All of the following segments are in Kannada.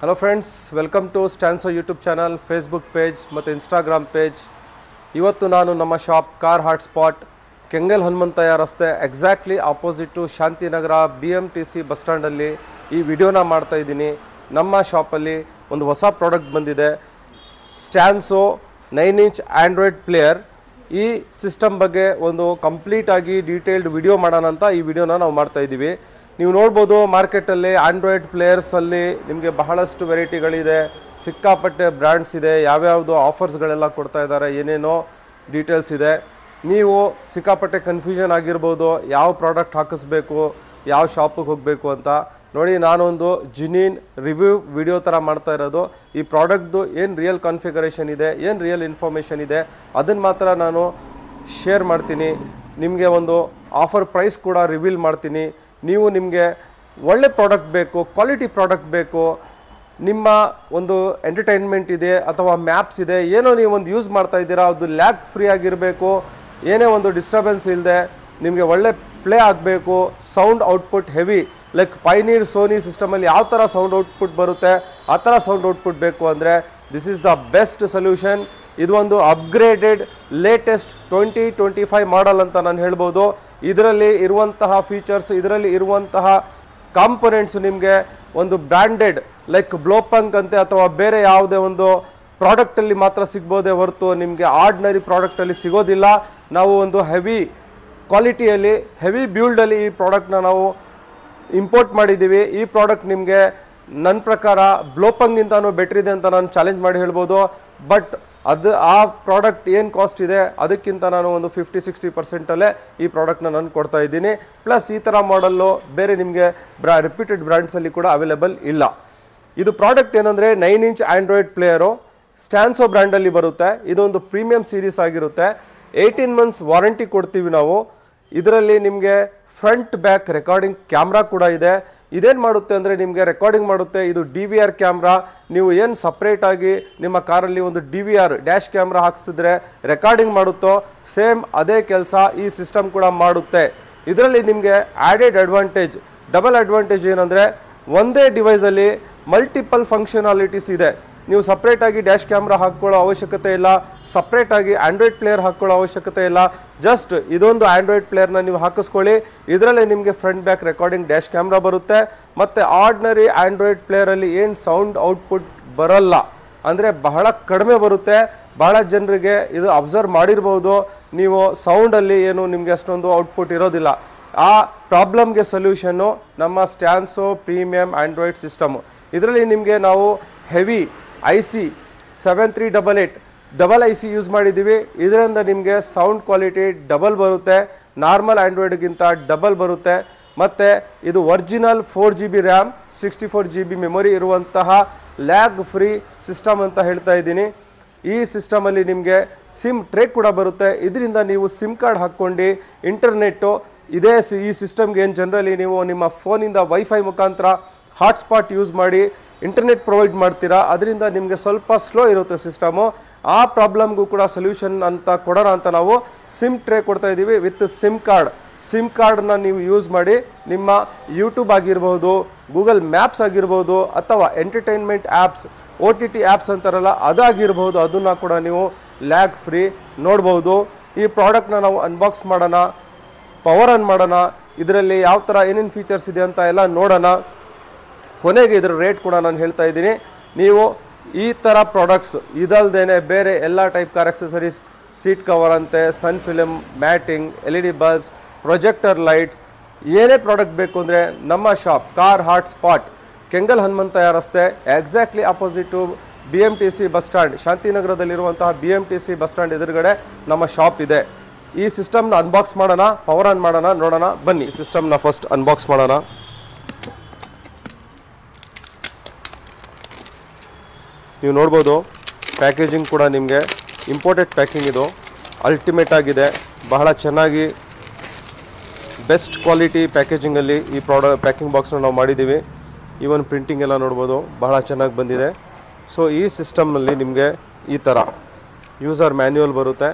ಹಲೋ ಫ್ರೆಂಡ್ಸ್, ವೆಲ್ಕಮ್ ಟು ಸ್ಟ್ಯಾನ್ಸೋ ಯೂಟ್ಯೂಬ್ ಚಾನಲ್, ಫೇಸ್ಬುಕ್ ಪೇಜ್ ಮತ್ತು ಇನ್ಸ್ಟಾಗ್ರಾಮ್ ಪೇಜ್. ಇವತ್ತು ನಾನು ನಮ್ಮ shop car hot spot Kengal Hanumanthaiah ರಸ್ತೆ exactly opposite Shanthinagar BMTC bus ಸ್ಟ್ಯಾಂಡಲ್ಲಿ ಈ ವಿಡಿಯೋನ ಮಾಡ್ತಾ ಇದ್ದೀನಿ. ನಮ್ಮ ಶಾಪಲ್ಲಿ ಒಂದು ಹೊಸ ಪ್ರಾಡಕ್ಟ್ ಬಂದಿದೆ, ಸ್ಟ್ಯಾನ್ಸೋ 9-inch ಆ್ಯಂಡ್ರಾಯ್ಡ್ ಪ್ಲೇಯರ್. ಈ ಸಿಸ್ಟಮ್ ಬಗ್ಗೆ ಒಂದು ಕಂಪ್ಲೀಟಾಗಿ ಡೀಟೇಲ್ಡ್ ವಿಡಿಯೋ ಮಾಡೋಣ ಅಂತ ಈ ವಿಡಿಯೋನ ನಾವು ಮಾಡ್ತಾಯಿದ್ದೀವಿ. ನೀವು ನೋಡ್ಬೋದು ಮಾರ್ಕೆಟಲ್ಲಿ ಆಂಡ್ರಾಯ್ಡ್ ಪ್ಲೇಯರ್ಸಲ್ಲಿ ನಿಮಗೆ ಬಹಳಷ್ಟು ವೆರೈಟಿಗಳಿದೆ, ಸಿಕ್ಕಾಪಟ್ಟೆ ಬ್ರ್ಯಾಂಡ್ಸ್ ಇದೆ, ಯಾವ್ಯಾವುದು ಆಫರ್ಸ್ಗಳೆಲ್ಲ ಕೊಡ್ತಾ ಇದ್ದಾರೆ, ಏನೇನೋ ಡೀಟೇಲ್ಸ್ ಇದೆ. ನೀವು ಸಿಕ್ಕಾಪಟ್ಟೆ ಕನ್ಫ್ಯೂಷನ್ ಆಗಿರ್ಬೋದು, ಯಾವ ಪ್ರಾಡಕ್ಟ್ ಹಾಕಿಸ್ಬೇಕು, ಯಾವ ಶಾಪಿಗೆ ಹೋಗಬೇಕು ಅಂತ. ನೋಡಿ, ನಾನೊಂದು ಜಿನಿನ್ ರಿವ್ಯೂ ವಿಡಿಯೋ ಥರ ಮಾಡ್ತಾ ಇರೋದು. ಈ ಪ್ರಾಡಕ್ಟ್ದು ಏನು ರಿಯಲ್ ಕಾನ್ಫಿಗರೇಷನ್ ಇದೆ, ಏನು ರಿಯಲ್ ಇನ್ಫಾರ್ಮೇಷನ್ ಇದೆ, ಅದನ್ನು ಮಾತ್ರ ನಾನು ಶೇರ್ ಮಾಡ್ತೀನಿ. ನಿಮಗೆ ಒಂದು ಆಫರ್ ಪ್ರೈಸ್ ಕೂಡ ರಿವೀಲ್ ಮಾಡ್ತೀನಿ. ನೀವು ನಿಮಗೆ ಒಳ್ಳೆ ಪ್ರಾಡಕ್ಟ್ ಬೇಕು, ಕ್ವಾಲಿಟಿ ಪ್ರಾಡಕ್ಟ್ ಬೇಕು, ನಿಮ್ಮ ಒಂದು ಎಂಟರ್ಟೈನ್ಮೆಂಟ್ ಇದೆ ಅಥವಾ ಮ್ಯಾಪ್ಸ್ ಇದೆ, ಏನೋ ನೀವು ಒಂದು ಯೂಸ್ ಮಾಡ್ತಾ ಇದ್ದೀರಾ, ಅದು ಲ್ಯಾಗ್ ಫ್ರೀ ಆಗಿರಬೇಕು, ಏನೇ ಒಂದು ಡಿಸ್ಟರ್ಬೆನ್ಸ್ ಇಲ್ಲದೆ ನಿಮಗೆ ಒಳ್ಳೆ ಪ್ಲೇ ಆಗಬೇಕು, sound output heavy like Pioneer Sony ಸಿಸ್ಟಮಲ್ಲಿ ಯಾವ ಥರ ಸೌಂಡ್ ಔಟ್ಪುಟ್ ಬರುತ್ತೆ ಆ ಥರ ಸೌಂಡ್ ಔಟ್ಪುಟ್ ಬೇಕು ಅಂದರೆ this is the best solution. ಇದು ಒಂದು ಅಪ್ಗ್ರೇಡೆಡ್ ಲೇಟೆಸ್ಟ್ 2025 ಮಾಡೆಲ್ ಅಂತ ನಾನು ಹೇಳ್ಬೋದು. ಇದರಲ್ಲಿ ಇರುವಂತಹ ಫೀಚರ್ಸ್, ಇದರಲ್ಲಿ ಇರುವಂತಹ ಕಾಂಪೊನೆಂಟ್ಸ್ ನಿಮಗೆ ಒಂದು ಬ್ರ್ಯಾಂಡೆಡ್ ಲೈಕ್ ಬ್ಲೋಪಂಕ್ ಅಂತೆ ಅಥವಾ ಬೇರೆ ಯಾವುದೇ ಒಂದು ಪ್ರಾಡಕ್ಟಲ್ಲಿ ಮಾತ್ರ ಸಿಗ್ಬೋದೇ ಹೊರತು ನಿಮಗೆ ಆರ್ಡಿನರಿ ಪ್ರಾಡಕ್ಟಲ್ಲಿ ಸಿಗೋದಿಲ್ಲ. ನಾವು ಒಂದು ಹೆವಿ ಕ್ವಾಲಿಟಿಯಲ್ಲಿ, ಹೆವಿ ಬಿಲ್ಡಲ್ಲಿ ಈ ಪ್ರಾಡಕ್ಟ್ನ ನಾವು ಇಂಪೋರ್ಟ್ ಮಾಡಿದ್ದೀವಿ. ಈ ಪ್ರಾಡಕ್ಟ್ ನಿಮಗೆ ನನ್ನ ಪ್ರಕಾರ ಬ್ಲೋಪಂಗಿಂತನೂ ಬೆಟ್ರ್ ಇದೆ ಅಂತ ನಾನು ಚಾಲೆಂಜ್ ಮಾಡಿ ಹೇಳ್ಬೋದು. ಬಟ್ ಆ ಪ್ರಾಡಕ್ಟ್ ಏನು ಕಾಸ್ಟ್ ಇದೆ ಅದಕ್ಕಿಂತ ನಾನು ಒಂದು 50-60%ಅಲ್ಲೇ ಈ ಪ್ರಾಡಕ್ಟ್ನ ನಾನು ಕೊಡ್ತಾ ಇದ್ದೀನಿ. ಪ್ಲಸ್ ಈ ಥರ ಮಾಡಲ್ಲು ಬೇರೆ ನಿಮಗೆ ರೆಪ್ಯೂಟೆಡ್ ಬ್ರ್ಯಾಂಡ್ಸಲ್ಲಿ ಕೂಡ ಅವೈಲೇಬಲ್ ಇಲ್ಲ. ಇದು ಪ್ರಾಡಕ್ಟ್ ಏನಂದರೆ 9-inch ಆ್ಯಂಡ್ರಾಯ್ಡ್ ಪ್ಲೇಯರು, ಸ್ಟ್ಯಾನ್ಸೋ ಬ್ರ್ಯಾಂಡಲ್ಲಿ ಬರುತ್ತೆ. ಇದೊಂದು ಪ್ರೀಮಿಯಂ ಸೀರೀಸ್ ಆಗಿರುತ್ತೆ. 18 months ವಾರಂಟಿ ಕೊಡ್ತೀವಿ ನಾವು. ಇದರಲ್ಲಿ ನಿಮಗೆ ಫ್ರಂಟ್ ಬ್ಯಾಕ್ ರೆಕಾರ್ಡಿಂಗ್ ಕ್ಯಾಮ್ರಾ ಕೂಡ ಇದೆ. ಇದೇನು ಮಾಡುತ್ತೆ ಅಂದರೆ ನಿಮಗೆ ರೆಕಾರ್ಡಿಂಗ್ ಮಾಡುತ್ತೆ. ಇದು DVR ಕ್ಯಾಮ್ರಾ. ನೀವು ಏನು ಸಪ್ರೇಟಾಗಿ ನಿಮ್ಮ ಕಾರಲ್ಲಿ ಒಂದು DVR ಡ್ಯಾಶ್ ಕ್ಯಾಮ್ರಾ ಹಾಕ್ಸಿದ್ರೆ ರೆಕಾರ್ಡಿಂಗ್ ಮಾಡುತ್ತೋ ಸೇಮ್ ಅದೇ ಕೆಲಸ ಈ ಸಿಸ್ಟಮ್ ಕೂಡ ಮಾಡುತ್ತೆ. ಇದರಲ್ಲಿ ನಿಮಗೆ ಆ್ಯಡೆಡ್ ಅಡ್ವಾಂಟೇಜ್, ಡಬಲ್ ಅಡ್ವಾಂಟೇಜ್ ಏನಂದರೆ ಒಂದೇ ಡಿವೈಸಲ್ಲಿ ಮಲ್ಟಿಪಲ್ ಫಂಕ್ಷನಾಲಿಟೀಸ್ ಇದೆ. ನೀವು ಸಪ್ರೇಟಾಗಿ ಡ್ಯಾಶ್ ಕ್ಯಾಮ್ರಾ ಹಾಕ್ಕೊಳ್ಳೋ ಅವಶ್ಯಕತೆ ಇಲ್ಲ, ಸಪ್ರೇಟಾಗಿ ಆ್ಯಂಡ್ರಾಯ್ಡ್ ಪ್ಲೇಯರ್ ಹಾಕ್ಕೊಳ್ಳೋ ಅವಶ್ಯಕತೆ ಇಲ್ಲ. ಜಸ್ಟ್ ಇದೊಂದು ಆ್ಯಂಡ್ರಾಯ್ಡ್ ಪ್ಲೇಯರ್ನ ನೀವು ಹಾಕಿಸ್ಕೊಳ್ಳಿ. ಇದರಲ್ಲೇ ನಿಮಗೆ front back recording dash camera ಬರುತ್ತೆ. ಮತ್ತು ಆರ್ಡಿನರಿ ಆ್ಯಂಡ್ರಾಯ್ಡ್ ಪ್ಲೇಯರಲ್ಲಿ ಏನು ಸೌಂಡ್ ಔಟ್ಪುಟ್ ಬರಲ್ಲ ಅಂದರೆ ಬಹಳ ಕಡಿಮೆ ಬರುತ್ತೆ. ಬಹಳ ಜನರಿಗೆ ಇದು ಅಬ್ಸರ್ವ್ ಮಾಡಿರ್ಬೋದು, ನೀವು ಸೌಂಡಲ್ಲಿ ಏನು ನಿಮಗೆ ಅಷ್ಟೊಂದು ಔಟ್ಪುಟ್ ಇರೋದಿಲ್ಲ. ಆ ಪ್ರಾಬ್ಲಮ್ಗೆ ಸೊಲ್ಯೂಷನ್ನು ನಮ್ಮ ಸ್ಟ್ಯಾನ್ಸೋ ಪ್ರೀಮಿಯಂ ಆ್ಯಂಡ್ರಾಯ್ಡ್ ಸಿಸ್ಟಮು. ಇದರಲ್ಲಿ ನಿಮಗೆ ನಾವು heavy IC 7388 double IC use ಮಾಡಿದ್ದೀವಿ. ಇದರಿಂದ ನಿಮಗೆ ಸೌಂಡ್ ಕ್ವಾಲಿಟಿ ಡಬಲ್ ಬರುತ್ತೆ, ನಾರ್ಮಲ್ ಆ್ಯಂಡ್ರಾಯ್ಡ್ಗಿಂತ ಡಬಲ್ ಬರುತ್ತೆ. ಮತ್ತು ಇದು original 4GB RAM 64GB memory ಇರುವಂತಹ ಲ್ಯಾಗ್ ಫ್ರೀ ಸಿಸ್ಟಮ್ ಅಂತ ಹೇಳ್ತಾ ಇದ್ದೀನಿ. ಈ ಸಿಸ್ಟಮಲ್ಲಿ ನಿಮಗೆ ಸಿಮ್ ಟ್ರೇ ಕೂಡ ಬರುತ್ತೆ. ಇದರಿಂದ ನೀವು ಸಿಮ್ ಕಾರ್ಡ್ ಹಾಕ್ಕೊಂಡು ಇಂಟರ್ನೆಟ್ಟು ಇದೇ ಈ ಸಿಸ್ಟಮ್ಗೆ ಏನು ಜನರಲಿ ನೀವು ನಿಮ್ಮ ಫೋನಿಂದ ವೈಫೈ ಮುಖಾಂತರ ಹಾಟ್ಸ್ಪಾಟ್ ಯೂಸ್ ಮಾಡಿ ಇಂಟರ್ನೆಟ್ ಪ್ರೊವೈಡ್ ಮಾಡ್ತೀರಾ, ಅದರಿಂದ ನಿಮಗೆ ಸ್ವಲ್ಪ ಸ್ಲೋ ಇರುತ್ತೆ ಸಿಸ್ಟಮು. ಆ ಪ್ರಾಬ್ಲಮ್ಗೂ ಕೂಡ ಸೊಲ್ಯೂಷನ್ ಅಂತ ಕೊಡೋಣ ಅಂತ ನಾವು ಸಿಮ್ ಟ್ರೇ ಕೊಡ್ತಾ ಇದ್ದೀವಿ ವಿತ್ ಸಿಮ್ ಕಾರ್ಡ್. ಸಿಮ್ ಕಾರ್ಡನ್ನ ನೀವು ಯೂಸ್ ಮಾಡಿ ನಿಮ್ಮ ಯೂಟ್ಯೂಬ್ ಆಗಿರ್ಬೋದು, ಗೂಗಲ್ ಮ್ಯಾಪ್ಸ್ ಆಗಿರ್ಬೋದು, ಅಥವಾ ಎಂಟರ್ಟೈನ್ಮೆಂಟ್ ಆ್ಯಪ್ಸ್, OTT ಆ್ಯಪ್ಸ್ ಅಂತಾರಲ್ಲ ಅದಾಗಿರ್ಬೋದು, ಅದನ್ನು ಕೂಡ ನೀವು ಲ್ಯಾಗ್ ಫ್ರೀ ನೋಡ್ಬೋದು. ಈ ಪ್ರಾಡಕ್ಟ್ನ ನಾವು ಅನ್ಬಾಕ್ಸ್ ಮಾಡೋಣ, ಪವರ್ ಆನ್ ಮಾಡೋಣ, ಇದರಲ್ಲಿ ಯಾವ ಥರ ಏನೇನು ಫೀಚರ್ಸ್ ಇದೆ ಅಂತ ಎಲ್ಲ ನೋಡೋಣ. ಕೊನೆಗೆ ಇದರ ರೇಟ್ ಕೂಡ ನಾನು ಹೇಳ್ತಾ ಇದ್ದೀನಿ. ನೀವು ಈ ಥರ ಪ್ರಾಡಕ್ಟ್ಸ್ ಇದಲ್ದೇನೆ ಬೇರೆ ಎಲ್ಲ type car accessories, seat cover ಅಂತೆ, sun film, matting, LED bulbs, projector lights, ಏನೇ ಪ್ರಾಡಕ್ಟ್ ಬೇಕು ಅಂದರೆ ನಮ್ಮ shop car hot spot Kengal Hanumanthaiah ರಸ್ತೆ exactly opposite BMTC bus stand, ಶಾಂತಿನಗರದಲ್ಲಿರುವಂತಹ BMTC ಬಸ್ ಸ್ಟ್ಯಾಂಡ್ ಎದುರುಗಡೆ ನಮ್ಮ ಶಾಪ್ ಇದೆ. ಈ ಸಿಸ್ಟಮ್ನ ಅನ್ಬಾಕ್ಸ್ ಮಾಡೋಣ, ಪವರ್ ಆನ್ ಮಾಡೋಣ, ನೋಡೋಣ ಬನ್ನಿ. ಸಿಸ್ಟಮ್ನ ಫಸ್ಟ್ ಅನ್ಬಾಕ್ಸ್ ಮಾಡೋಣ. ನೀವು ನೋಡ್ಬೋದು ಪ್ಯಾಕೇಜಿಂಗ್ ಕೂಡ ನಿಮಗೆ ಇಂಪೋರ್ಟೆಡ್ ಪ್ಯಾಕಿಂಗ್, ಇದು ಅಲ್ಟಿಮೇಟ್ ಆಗಿದೆ. ಬಹಳ ಚೆನ್ನಾಗಿ ಬೆಸ್ಟ್ ಕ್ವಾಲಿಟಿ ಪ್ಯಾಕೇಜಿಂಗಲ್ಲಿ ಈ ಪ್ಯಾಕಿಂಗ್ ಬಾಕ್ಸ್ನ ನಾವು ಮಾಡಿದ್ದೀವಿ. ಈವನ್ ಪ್ರಿಂಟಿಂಗ್ ಎಲ್ಲ ನೋಡ್ಬೋದು ಬಹಳ ಚೆನ್ನಾಗಿ ಬಂದಿದೆ. ಸೊ ಈ ಸಿಸ್ಟಮ್ನಲ್ಲಿ ನಿಮಗೆ ಈ ಥರ ಯೂಸರ್ ಮ್ಯಾನ್ಯುವಲ್ ಬರುತ್ತೆ.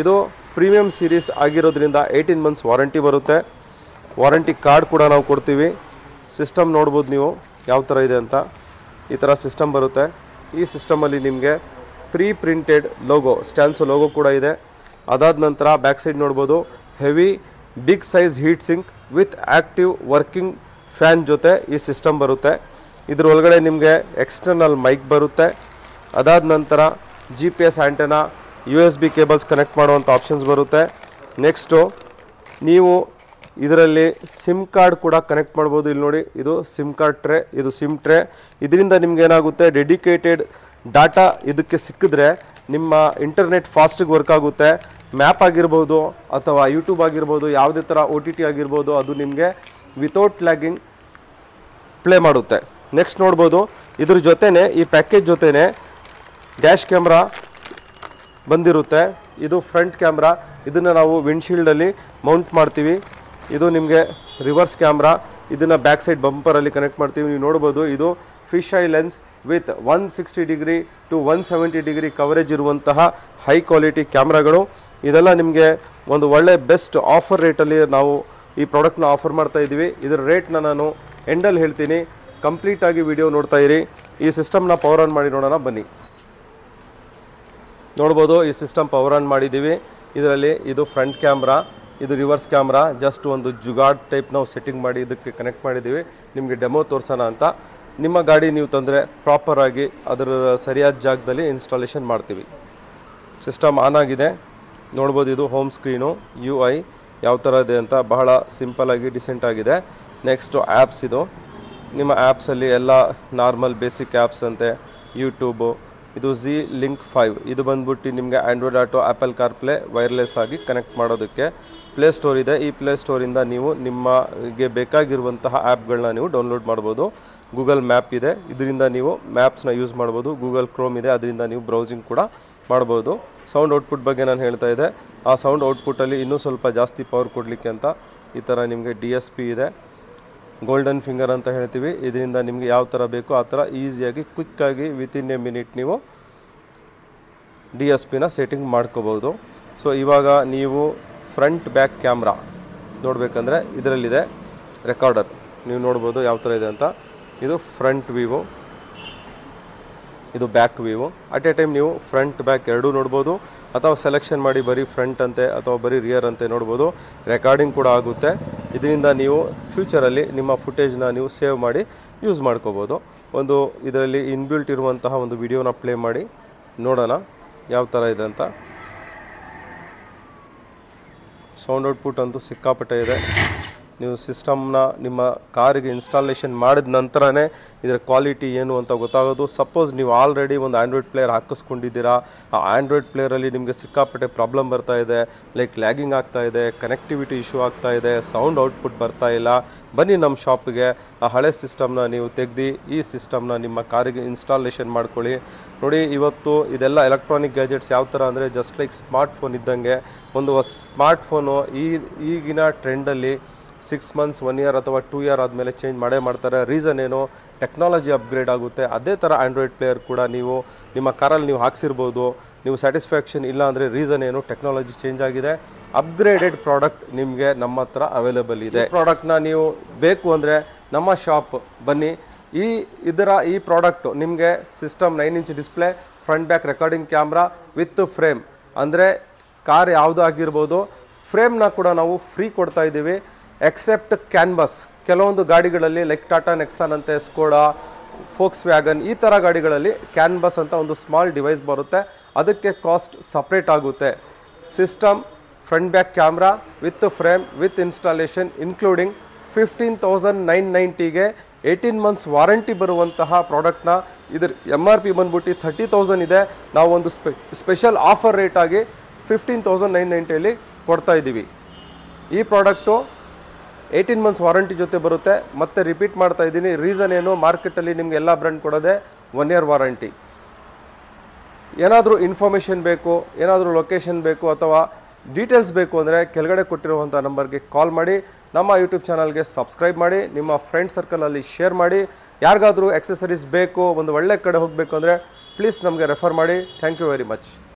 ಇದು ಪ್ರೀಮಿಯಂ ಸೀರೀಸ್ ಆಗಿರೋದ್ರಿಂದ 18 months ವಾರಂಟಿ ಬರುತ್ತೆ. ವಾರಂಟಿ ಕಾರ್ಡ್ ಕೂಡ ನಾವು ಕೊಡ್ತೀವಿ. ಸಿಸ್ಟಮ್ ನೋಡ್ಬೋದು ನೀವು ಯಾವ ಥರ ಇದೆ ಅಂತ. ಈ ಥರ ಸಿಸ್ಟಮ್ ಬರುತ್ತೆ. ಈ ಸಿಸ್ಟಮಲ್ಲಿ ನಿಮಗೆ ಪ್ರೀ ಪ್ರಿಂಟೆಡ್ ಲೋಗೋ, ಸ್ಟ್ಯಾನ್ಸೋ ಲೋಗೋ ಕೂಡ ಇದೆ. ಅದಾದ ನಂತರ ಬ್ಯಾಕ್ ಸೈಡ್ ನೋಡ್ಬೋದು, heavy big size heat sink with active working fan ಜೊತೆ ಈ ಸಿಸ್ಟಮ್ ಬರುತ್ತೆ. ಇದ್ರ ಒಳಗಡೆ ನಿಮಗೆ ಎಕ್ಸ್ಟರ್ನಲ್ ಮೈಕ್ ಬರುತ್ತೆ. ಅದಾದ ನಂತರ GPS antenna, USB cables connect ಮಾಡುವಂಥ ಆಪ್ಷನ್ಸ್ ಬರುತ್ತೆ. ನೆಕ್ಸ್ಟು ನೀವು ಇದರಲ್ಲಿ ಸಿಮ್ ಕಾರ್ಡ್ ಕೂಡ ಕನೆಕ್ಟ್ ಮಾಡ್ಬೋದು. ಇಲ್ಲಿ ನೋಡಿ, ಇದು ಸಿಮ್ ಕಾರ್ಡ್ ಟ್ರೇ, ಇದು ಸಿಮ್ ಟ್ರೇ. ಇದರಿಂದ ನಿಮ್ಗೆ ಏನಾಗುತ್ತೆ, ಡೆಡಿಕೇಟೆಡ್ ಡಾಟಾ ಇದಕ್ಕೆ ಸಿಕ್ಕಿದ್ರೆ ನಿಮ್ಮ ಇಂಟರ್ನೆಟ್ ಫಾಸ್ಟಿಗೆ ವರ್ಕ್ ಆಗುತ್ತೆ. ಮ್ಯಾಪ್ ಆಗಿರ್ಬೋದು ಅಥವಾ ಯೂಟ್ಯೂಬ್ ಆಗಿರ್ಬೋದು, ಯಾವುದೇ ಥರ OTT ಆಗಿರ್ಬೋದು, ಅದು ನಿಮಗೆ ವಿತೌಟ್ ಲ್ಯಾಗಿಂಗ್ ಪ್ಲೇ ಮಾಡುತ್ತೆ. ನೆಕ್ಸ್ಟ್ ನೋಡ್ಬೋದು, ಇದ್ರ ಜೊತೆನೇ ಈ ಪ್ಯಾಕೇಜ್ ಜೊತೆನೇ ಡ್ಯಾಶ್ ಕ್ಯಾಮ್ರಾ ಬಂದಿರುತ್ತೆ. ಇದು ಫ್ರಂಟ್ ಕ್ಯಾಮ್ರಾ, ಇದನ್ನು ನಾವು ವಿಂಡ್ಶೀಲ್ಡಲ್ಲಿ ಮೌಂಟ್ ಮಾಡ್ತೀವಿ. ಇದು ನಿಮಗೆ ರಿವರ್ಸ್ ಕ್ಯಾಮ್ರಾ, ಇದನ್ನು ಬ್ಯಾಕ್ ಸೈಡ್ ಬಂಪರಲ್ಲಿ ಕನೆಕ್ಟ್ ಮಾಡ್ತೀವಿ. ನೀವು ನೋಡ್ಬೋದು, ಇದು fish eye lens with 160 degree to 170 degree coverage ಇರುವಂತಹ ಹೈ ಕ್ವಾಲಿಟಿ ಕ್ಯಾಮ್ರಾಗಳು. ಇದೆಲ್ಲ ನಿಮಗೆ ಒಂದು ಒಳ್ಳೆ ಬೆಸ್ಟ್ ಆಫರ್ ರೇಟಲ್ಲಿ ನಾವು ಈ ಪ್ರಾಡಕ್ಟ್ನ ಆಫರ್ ಮಾಡ್ತಾ ಇದ್ದೀವಿ. ಇದರ ರೇಟ್ನ ನಾನು ಎಂಡಲ್ಲಿ ಹೇಳ್ತೀನಿ, ಕಂಪ್ಲೀಟಾಗಿ ವಿಡಿಯೋ ನೋಡ್ತಾ ಇರಿ. ಈ ಸಿಸ್ಟಮ್ನ ಪವರ್ ಆನ್ ಮಾಡಿ ನೋಡೋಣ ಬನ್ನಿ. ನೋಡ್ಬೋದು, ಈ ಸಿಸ್ಟಮ್ ಪವರ್ ಆನ್ ಮಾಡಿದ್ದೀವಿ. ಇದರಲ್ಲಿ ಇದು ಫ್ರಂಟ್ ಕ್ಯಾಮ್ರಾ, ಇದು ರಿವರ್ಸ್ ಕ್ಯಾಮ್ರಾ. ಜಸ್ಟ್ ಒಂದು ಜುಗಾಡ್ ಟೈಪ್ ನಾವು ಸೆಟ್ಟಿಂಗ್ ಮಾಡಿ ಇದಕ್ಕೆ ಕನೆಕ್ಟ್ ಮಾಡಿದ್ದೀವಿ, ನಿಮಗೆ ಡೆಮೋ ತೋರಿಸೋಣ ಅಂತ. ನಿಮ್ಮ ಗಾಡಿ ನೀವು ತಂದರೆ ಪ್ರಾಪರಾಗಿ ಅದರ ಸರಿಯಾದ ಜಾಗದಲ್ಲಿ ಇನ್ಸ್ಟಾಲೇಷನ್ ಮಾಡ್ತೀವಿ. ಸಿಸ್ಟಮ್ ಆನ್ ಆಗಿದೆ. ನೋಡ್ಬೋದು, ಇದು ಹೋಮ್ ಸ್ಕ್ರೀನು, UI ಯಾವ ಥರ ಇದೆ ಅಂತ ಬಹಳ ಸಿಂಪಲಾಗಿ ಡಿಸೆಂಟ್ ಆಗಿದೆ. ನೆಕ್ಸ್ಟು ಆ್ಯಪ್ಸ್, ಇದು ನಿಮ್ಮ ಆ್ಯಪ್ಸಲ್ಲಿ ಎಲ್ಲ ನಾರ್ಮಲ್ ಬೇಸಿಕ್ ಆ್ಯಪ್ಸ್ ಅಂತೆ, ಯೂಟ್ಯೂಬು. ಇದು Z Link 5, ಇದು ಬಂದ್ಬಿಟ್ಟು ನಿಮಗೆ Android auto, apple CarPlay wireless ಆಗಿ ಕನೆಕ್ಟ್ ಮಾಡೋದಕ್ಕೆ. ಪ್ಲೇ ಸ್ಟೋರ್ ಇದೆ, ಈ ಪ್ಲೇ ಸ್ಟೋರಿಂದ ನೀವು ನಿಮಗೆ ಬೇಕಾಗಿರುವಂತಹ ಆ್ಯಪ್ಗಳನ್ನ ನೀವು ಡೌನ್ಲೋಡ್ ಮಾಡ್ಬೋದು. ಗೂಗಲ್ ಮ್ಯಾಪ್ ಇದೆ, ಇದರಿಂದ ನೀವು ಮ್ಯಾಪ್ಸ್ನ ಯೂಸ್ ಮಾಡ್ಬೋದು. ಗೂಗಲ್ ಕ್ರೋಮ್ ಇದೆ, ಅದರಿಂದ ನೀವು ಬ್ರೌಸಿಂಗ್ ಕೂಡ ಮಾಡ್ಬೋದು. ಸೌಂಡ್ ಔಟ್ಪುಟ್ ಬಗ್ಗೆ ನಾನು ಹೇಳ್ತಾ ಇದ್ದೆ, ಆ ಸೌಂಡ್ ಔಟ್ಪುಟ್ಟಲ್ಲಿ ಇನ್ನೂ ಸ್ವಲ್ಪ ಜಾಸ್ತಿ ಪವರ್ ಕೊಡಲಿಕ್ಕೆ ಅಂತ ಈ ಥರ ನಿಮಗೆ DSP ಇದೆ, ಗೋಲ್ಡನ್ ಫಿಂಗರ್ ಅಂತ ಹೇಳ್ತೀವಿ. ಇದರಿಂದ ನಿಮಗೆ ಯಾವ ಥರ ಬೇಕೋ ಆ ಥರ ಈಸಿಯಾಗಿ ಕ್ವಿಕ್ಕಾಗಿ ವಿತಿನ್ ಎ ಮಿನಿಟ್ ನೀವು DSPನ ಸೆಟ್ಟಿಂಗ್ ಮಾಡ್ಕೋಬೋದು. ಸೊ ಇವಾಗ ನೀವು ಫ್ರಂಟ್ ಬ್ಯಾಕ್ ಕ್ಯಾಮ್ರಾ ನೋಡಬೇಕಂದ್ರೆ ಇದರಲ್ಲಿದೆ ರೆಕಾರ್ಡರ್, ನೀವು ನೋಡ್ಬೋದು ಯಾವ ಥರ ಇದೆ ಅಂತ. ಇದು ಫ್ರಂಟ್ ವ್ಯೂವು, ಇದು ಬ್ಯಾಕ್ ವ್ಯೂವು. ಅಟ್ ಎ ಟೈಮ್ ನೀವು ಫ್ರಂಟ್ ಬ್ಯಾಕ್ ಎರಡೂ ನೋಡ್ಬೋದು, ಅಥವಾ ಸೆಲೆಕ್ಷನ್ ಮಾಡಿ ಬರೀ ಫ್ರಂಟ್ ಅಂತೆ ಅಥವಾ ಬರೀ ರಿಯರ್ ಅಂತೆ ನೋಡ್ಬೋದು. ರೆಕಾರ್ಡಿಂಗ್ ಕೂಡ ಆಗುತ್ತೆ. ಇದರಿಂದ ನೀವು ಫ್ಯೂಚರಲ್ಲಿ ನಿಮ್ಮ ಫುಟೇಜ್ನ ನೀವು ಸೇವ್ ಮಾಡಿ ಯೂಸ್ ಮಾಡ್ಕೋಬೋದು. ಒಂದು ಇದರಲ್ಲಿ ಇನ್ಬಿಲ್ಟ್ ಇರುವಂತಹ ಒಂದು ವಿಡಿಯೋನ ಪ್ಲೇ ಮಾಡಿ ನೋಡೋಣ ಯಾವ ಥರ ಇದೆ ಅಂತ. ಸೌಂಡ್ ಔಟ್ಪುಟ್ ಅಂತೂ ಸಿಕ್ಕಾಪಟ್ಟೆ ಇದೆ. ನೀವು ಸಿಸ್ಟಮ್ನ ನಿಮ್ಮ ಕಾರಿಗೆ ಇನ್ಸ್ಟಾಲೇಷನ್ ಮಾಡಿದ ನಂತರನೇ ಇದರ ಕ್ವಾಲಿಟಿ ಏನು ಅಂತ ಗೊತ್ತಾಗೋದು. ಸಪೋಸ್ ನೀವು ಆಲ್ರೆಡಿ ಒಂದು ಆ್ಯಂಡ್ರಾಯ್ಡ್ ಪ್ಲೇಯರ್ ಹಾಕಿಸ್ಕೊಂಡಿದ್ದೀರಾ, ಆ ಆ್ಯಂಡ್ರಾಯ್ಡ್ ಪ್ಲೇಯರಲ್ಲಿ ನಿಮಗೆ ಸಿಕ್ಕಾಪಟ್ಟೆ ಪ್ರಾಬ್ಲಮ್ ಬರ್ತಾ ಇದೆ, ಲೈಕ್ ಲ್ಯಾಗಿಂಗ್ ಆಗ್ತಾ ಇದೆ, ಕನೆಕ್ಟಿವಿಟಿ ಇಶ್ಯೂ ಆಗ್ತಾ ಇದೆ, ಸೌಂಡ್ ಔಟ್ಪುಟ್ ಬರ್ತಾ ಇಲ್ಲ, ಬನ್ನಿ ನಮ್ಮ ಶಾಪಿಗೆ. ಆ ಹಳೆ ಸಿಸ್ಟಮ್ನ ನೀವು ತೆಗೆದು ಈ ಸಿಸ್ಟಮ್ನ ನಿಮ್ಮ ಕಾರಿಗೆ ಇನ್ಸ್ಟಾಲೇಷನ್ ಮಾಡ್ಕೊಳ್ಳಿ. ನೋಡಿ, ಇವತ್ತು ಇದೆಲ್ಲ ಎಲೆಕ್ಟ್ರಾನಿಕ್ ಗ್ಯಾಜೆಟ್ಸ್ ಯಾವ ಥರ ಅಂದರೆ ಜಸ್ಟ್ ಲೈಕ್ ಸ್ಮಾರ್ಟ್ಫೋನ್ ಇದ್ದಂಗೆ. ಒಂದು ಸ್ಮಾರ್ಟ್ಫೋನು ಈಗಿನ ಟ್ರೆಂಡಲ್ಲಿ 6 months 1 year ಅಥವಾ 2 year ಆದಮೇಲೆ ಚೇಂಜ್ ಮಾಡೇ ಮಾಡ್ತಾರೆ. ರೀಸನ್ ಏನು, ಟೆಕ್ನಾಲಜಿ ಅಪ್ಗ್ರೇಡ್ ಆಗುತ್ತೆ. ಅದೇ ಥರ ಆ್ಯಂಡ್ರಾಯ್ಡ್ ಪ್ಲೇಯರ್ ಕೂಡ ನೀವು ನಿಮ್ಮ ಕಾರಲ್ಲಿ ನೀವು ಹಾಕ್ಸಿರ್ಬೋದು. ನೀವು ಸ್ಯಾಟಿಸ್ಫ್ಯಾಕ್ಷನ್ ಇಲ್ಲ ಅಂದರೆ ರೀಸನ್ ಏನು, ಟೆಕ್ನಾಲಜಿ ಚೇಂಜ್ ಆಗಿದೆ. ಅಪ್ಗ್ರೇಡೆಡ್ ಪ್ರಾಡಕ್ಟ್ ನಿಮಗೆ ನಮ್ಮ ಹತ್ರ ಅವೈಲೇಬಲ್ ಇದೆ. ಪ್ರಾಡಕ್ಟ್ನ ನೀವು ಬೇಕು ಅಂದರೆ ನಮ್ಮ ಶಾಪ್ ಬನ್ನಿ. ಈ ಪ್ರಾಡಕ್ಟು ನಿಮಗೆ system 9 inch display, front back recording camera with frame, ಅಂದರೆ ಕಾರ್ ಯಾವುದು ಆಗಿರ್ಬೋದು, ಫ್ರೇಮ್ನ ಕೂಡ ನಾವು ಫ್ರೀ ಕೊಡ್ತಾ ಇದ್ದೀವಿ. ಎಕ್ಸೆಪ್ಟ್ ಕ್ಯಾನ್ವಾಸ್, ಕೆಲವೊಂದು ಗಾಡಿಗಳಲ್ಲಿ ಲೈಕ್ ಟಾಟಾ ನೆಕ್ಸಾನ್ ಅಂತೆ, ಸ್ಕೋಡಾ, ಫೋಕ್ಸ್ ವ್ಯಾಗನ್ ಈ ಥರ ಗಾಡಿಗಳಲ್ಲಿ ಕ್ಯಾನ್ವಾಸ್ ಅಂತ ಒಂದು ಸ್ಮಾಲ್ ಡಿವೈಸ್ ಬರುತ್ತೆ, ಅದಕ್ಕೆ ಕಾಸ್ಟ್ ಸಪ್ರೇಟ್ ಆಗುತ್ತೆ. System, front back camera with frame with installation including 15,990ಗೆ 18 months ವಾರಂಟಿ ಬರುವಂತಹ ಪ್ರಾಡಕ್ಟ್ನ ಇದ್ರ MRP ಬಂದ್ಬಿಟ್ಟು 30,000 ಇದೆ. ನಾವು ಒಂದು ಸ್ಪೆಷಲ್ ಆಫರ್ ರೇಟ್ ಆಗಿ 15,990 ಕೊಡ್ತಾ ಇದ್ದೀವಿ. ಈ ಪ್ರಾಡಕ್ಟು 18 months ವಾರಂಟಿ ಜೊತೆ ಬರುತ್ತೆ. ಮತ್ತೆ ರಿಪೀಟ್ ಮಾಡ್ತಾ ಇದ್ದೀನಿ, ರೀಸನ್ ಏನು, ಮಾರ್ಕೆಟಲ್ಲಿ ನಿಮ್ಗೆ ಎಲ್ಲ ಬ್ರ್ಯಾಂಡ್ ಕೊಡೋದೆ 1 year ವಾರಂಟಿ. ಏನಾದರೂ ಇನ್ಫಾರ್ಮೇಷನ್ ಬೇಕು, ಏನಾದರೂ ಲೊಕೇಶನ್ ಬೇಕು ಅಥವಾ ಡೀಟೇಲ್ಸ್ ಬೇಕು ಅಂದರೆ ಕೆಳಗಡೆ ಕೊಟ್ಟಿರುವಂಥ ನಂಬರ್ಗೆ ಕಾಲ್ ಮಾಡಿ. ನಮ್ಮ ಯೂಟ್ಯೂಬ್ ಚಾನಲ್ಗೆ ಸಬ್ಸ್ಕ್ರೈಬ್ ಮಾಡಿ, ನಿಮ್ಮ ಫ್ರೆಂಡ್ ಸರ್ಕಲಲ್ಲಿ ಶೇರ್ ಮಾಡಿ. ಯಾರಿಗಾದರೂ ಎಕ್ಸೆಸರೀಸ್ ಬೇಕು, ಒಂದು ಒಳ್ಳೆ ಕಡೆ ಹೋಗಬೇಕು ಅಂದರೆ ಪ್ಲೀಸ್ ನಮಗೆ ರೆಫರ್ ಮಾಡಿ. Thank you very much.